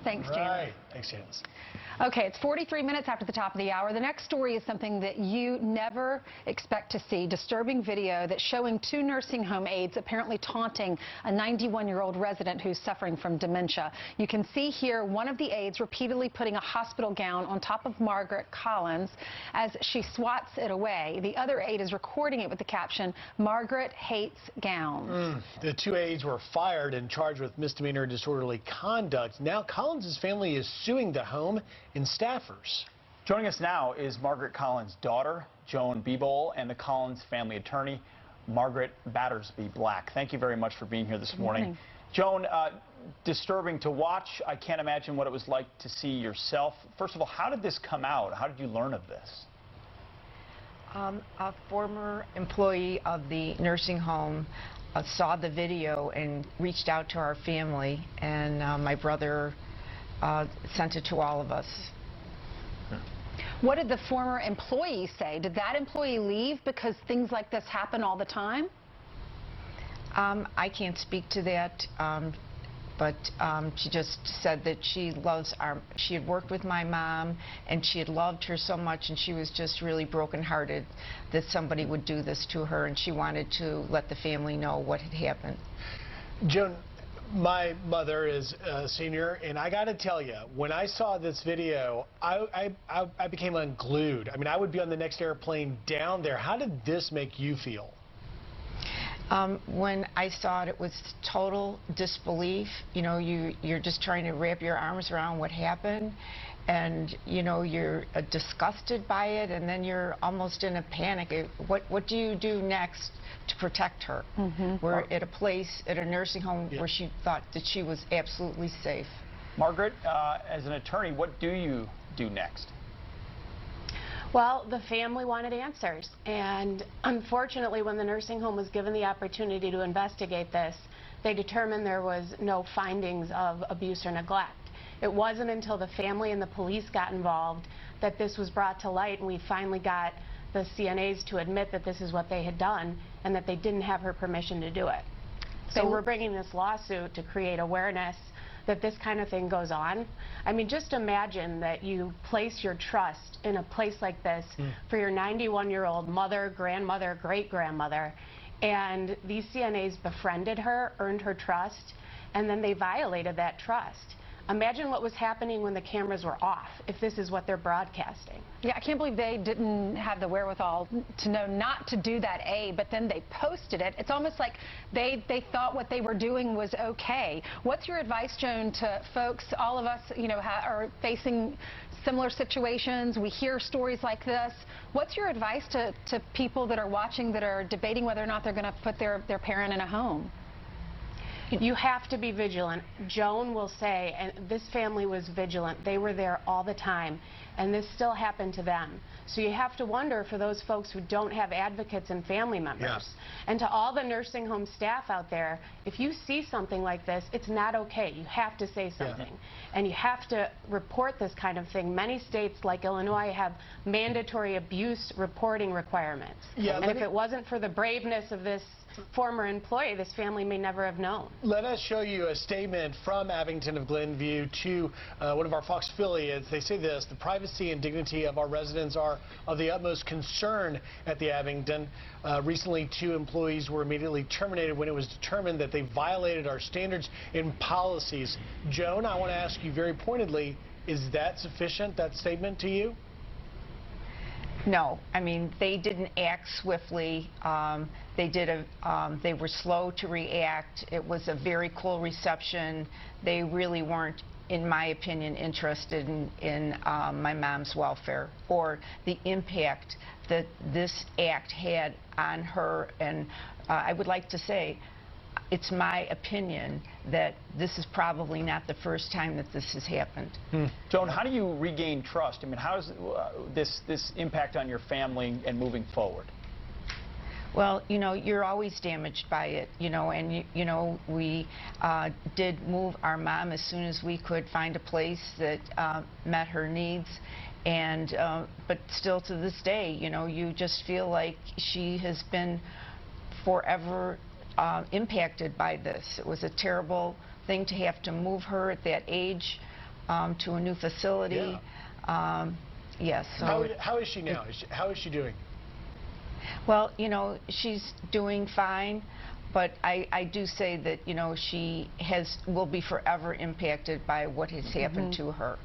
Thanks, Right. Janice. Thanks, Janice. Okay, it's 43 minutes after the top of the hour. The next story is something that you never expect to see. Disturbing video that's showing two nursing home aides apparently taunting a 91-year-old resident who's suffering from dementia. You can see here one of the aides repeatedly putting a hospital gown on top of Margaret Collins as she swats it away. The other aide is recording it with the caption, "Margaret hates gowns." The two aides were fired and charged with misdemeanor disorderly conduct. Now Collins' family is suing the home and staffers. Joining us now is Margaret Collins' daughter, Joan Beebole, and the Collins family attorney, Margaret Battersby Black. Thank you very much for being here this morning. Joan, disturbing to watch. I can't imagine what it was like to see yourself. First of all, how did this come out? How did you learn of this? A former employee of the nursing home saw the video and reached out to our family, and my brother sent it to all of us. What did the former employee say? Did that employee leave because things like this happen all the time? I can't speak to that, but she just said that she had worked with my mom and she had loved her so much, and she was just really brokenhearted that somebody would do this to her, and she wanted to let the family know what had happened. Joan, my mother is a senior, and I got to tell you, when I saw this video, I became unglued. I mean, I would be on the next airplane down there. How did this make you feel? When I saw it, it was total disbelief. You know, you're just trying to wrap your arms around what happened, and you know, you're disgusted by it, and then you're almost in a panic. What do you do next to protect her? We're at a place, at a nursing home, where she thought that she was absolutely safe. Margaret, as an attorney, what do you do next? Well, the family wanted answers, and unfortunately, when the nursing home was given the opportunity to investigate this, they determined there was no findings of abuse or neglect. It wasn't until the family and the police got involved that this was brought to light, and we finally got the CNAs to admit that this is what they had done and that they didn't have her permission to do it. So we're bringing this lawsuit to create awareness that this kind of thing goes on. I mean, just imagine that you place your trust in a place like this for your 91-year-old mother, grandmother, great-grandmother, and these CNAs befriended her, earned her trust, and then they violated that trust. Imagine what was happening when the cameras were off, if this is what they're broadcasting. Yeah, I can't believe they didn't have the wherewithal to know not to do that, but then they posted it. It's almost like they thought what they were doing was okay. What's your advice, Joan, to folks, all of us, you know, are facing similar situations? We hear stories like this. What's your advice to people that are watching, that are debating whether or not they're going to put their parent in a home? You have to be vigilant. Joan will say, and this family was vigilant. They were there all the time, and this still happened to them. So you have to wonder for those folks who don't have advocates and family members. And to all the nursing home staff out there, if you see something like this, it's not okay. You have to say something. And you have to report this kind of thing. Many states, like Illinois, have mandatory abuse reporting requirements. And if it wasn't for the braveness of this former employee, this family may never have known. Let us show you a statement from Abington of Glenview to one of our Fox affiliates. They say this: the privacy and dignity of our residents are of the utmost concern at the Abington. Recently, 2 employees were immediately terminated when it was determined that they violated our standards and policies. Joan, I want to ask you very pointedly, is that sufficient, that statement, to you? No, I mean, they didn't act swiftly. They were slow to react. It was a very cool reception. They really weren't, in my opinion, interested in my mom's welfare or the impact that this act had on her. And I would like to say, it's my opinion that this is probably not the first time that this has happened. Joan, how do you regain trust? I mean, how does this impact on your family and moving forward? Well, you know, you're always damaged by it, you know, and, you know, we did move our mom as soon as we could find a place that met her needs. And, but still to this day, you know, you just feel like she has been forever impacted by this. It was a terrible thing to have to move her at that age. to a new facility. Yes. So how is she now? How is she doing? well, you know, she's doing fine, but I do say that, you know, she will be forever impacted by what has happened to her.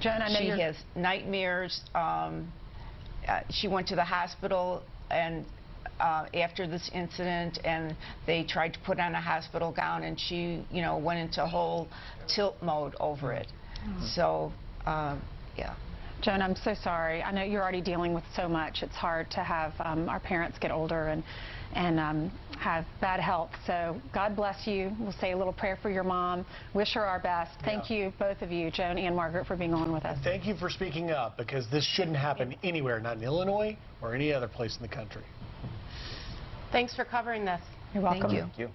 Joan, I know she has nightmares. She went to the hospital and after this incident, and they tried to put on a hospital gown, and she, you know, went into whole tilt mode over it. So, yeah. Joan, I'm so sorry. I know you're already dealing with so much. It's hard to have our parents get older and have bad health. So God bless you. We'll say a little prayer for your mom. Wish her our best. Thank you, both of you, Joan and Margaret, for being on with us. Thank you for speaking up, because this shouldn't happen anywhere, not in Illinois or any other place in the country. Thanks for covering this. You're welcome. Thank you.